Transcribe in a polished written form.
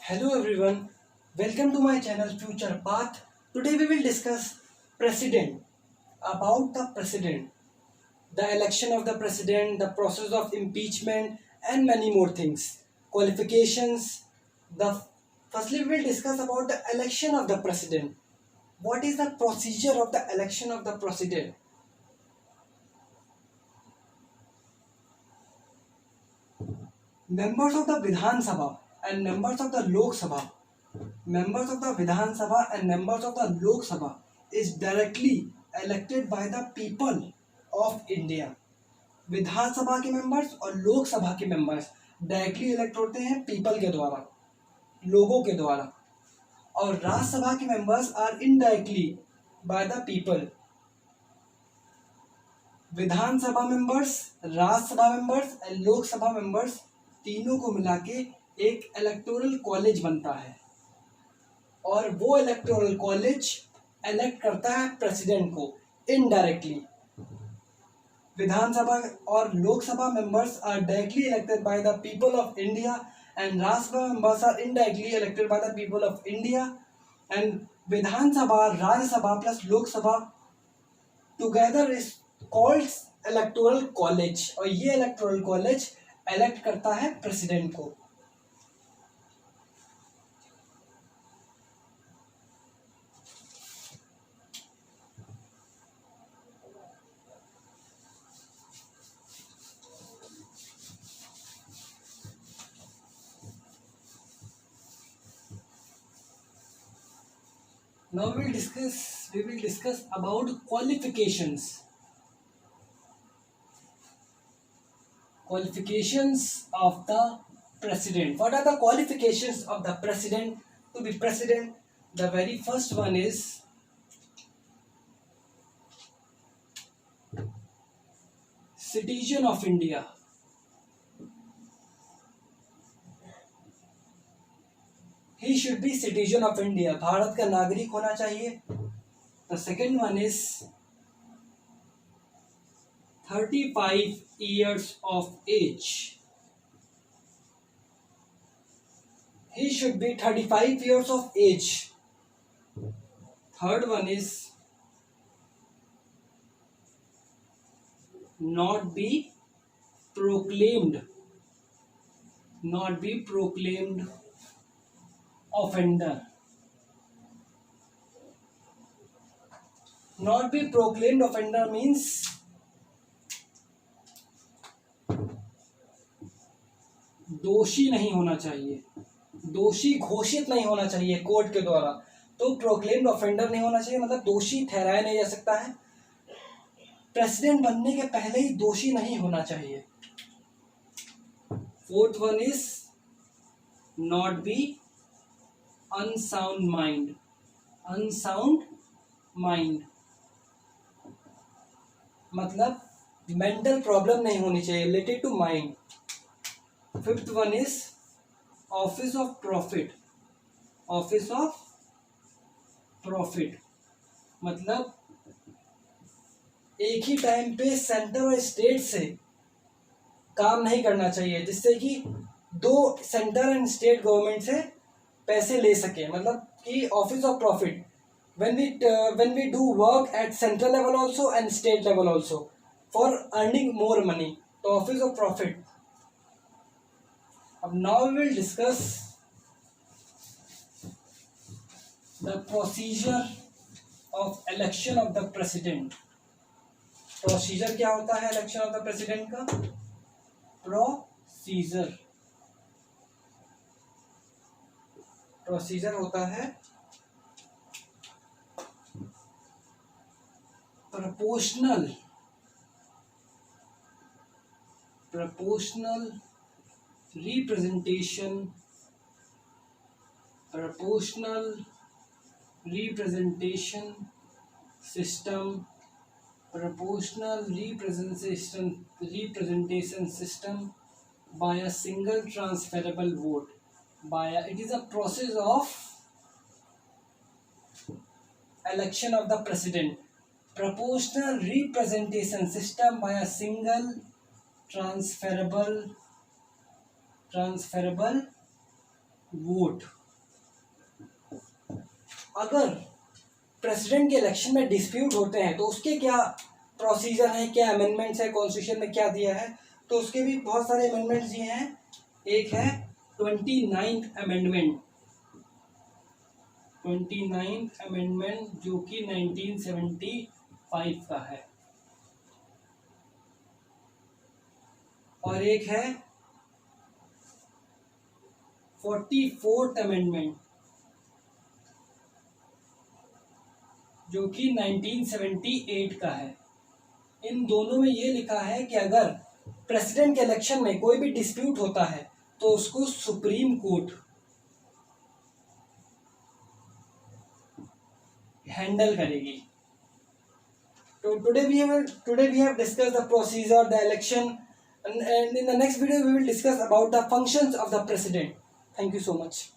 Hello everyone, welcome to my channel Future Path. Today we will discuss president, about the president, the election of the president, the process of impeachment and many more things. Qualifications. Firstly we will discuss about the election of the president. What is the procedure of the election of the president? Members of the Vidhan Sabha and members of the Lok Sabha, members of the Vidhan Sabha and members of the Lok Sabha is directly elected by the people of India. Vidhan Sabha के members और लोक सभा के members directly elect होते हैं people के द्वारा, लोगों के द्वारा, और राज्यसभा के members are indirectly by the people. Vidhan Sabha members, Rajya Sabha members and Lok Sabha members तीनों को मिला के एक इलेक्टोरल कॉलेज बनता है और वो इलेक्टोरल कॉलेज इलेक्ट करता है प्रेसिडेंट को इनडायरेक्टली. विधानसभा और Lok Sabha members are directly elected by the people of India and Rajya Sabha members are indirectly elected by the people of India. And Vidhan Sabha, Rajya Sabha plus Lok Sabha together is called electoral college, और ये electoral college elect करता है president को. Now we will discuss about qualifications. Qualifications of the president. What are the qualifications of the president to be president? The very first one is citizen of India. He should be citizen of India. Bharat का नागरिक होना चाहिए. The second one is 35 years of age. He should be 35 years of age. Third one is not be proclaimed offender. Not be proclaimed offender means दोषी नहीं होना चाहिए, दोषी घोषित नहीं होना चाहिए कोर्ट के द्वारा. तो प्रोक्लेम्ड ऑफेंडर नहीं होना चाहिए, मतलब दोषी ठहराया नहीं जा सकता है. प्रेसिडेंट बनने के पहले ही दोषी नहीं होना चाहिए. Fourth one is not be unsound mind, मतलब मेंटल प्रॉब्लम नहीं होनी चाहिए related to mind. Fifth one is office of profit, मतलब एक ही टाइम पे सेंटर और स्टेट से काम नहीं करना चाहिए जिससे कि दो सेंटर एंड स्टेट गवर्नमेंट से पैसे ले सके. मतलब कि office of profit when we do work at central level also and state level also for earning more money, तो ऑफिस ऑफ प्रॉफिट. अब now we will discuss the procedure of election of the president. Procedure क्या होता है election of the president का? Procedure होता है proportional representation system, proportional representation system by a single transferable vote. It is a process of election of the president. Proportional representation system by a single transferable vote. अगर president के election में dispute होते हैं तो उसके क्या procedure है, क्या अमेंडमेंट्स है, कॉन्स्टिट्यूशन में क्या दिया है, तो उसके भी बहुत सारे अमेंडमेंट्स दिए हैं। एक है 29th अमेंडमेंट, 29th अमेंडमेंट जो कि 1975 का है, और एक है 44th अमेंडमेंट जो कि 1978 का है। इन दोनों में ये लिखा है कि अगर प्रेसिडेंट के इलेक्शन में कोई भी डिस्प्यूट होता है तो उसको सुप्रीम कोर्ट हैंडल करेगी। तो today we have discussed the procedure, the election, and in the next video we will discuss about the functions of the president. Thank you so much.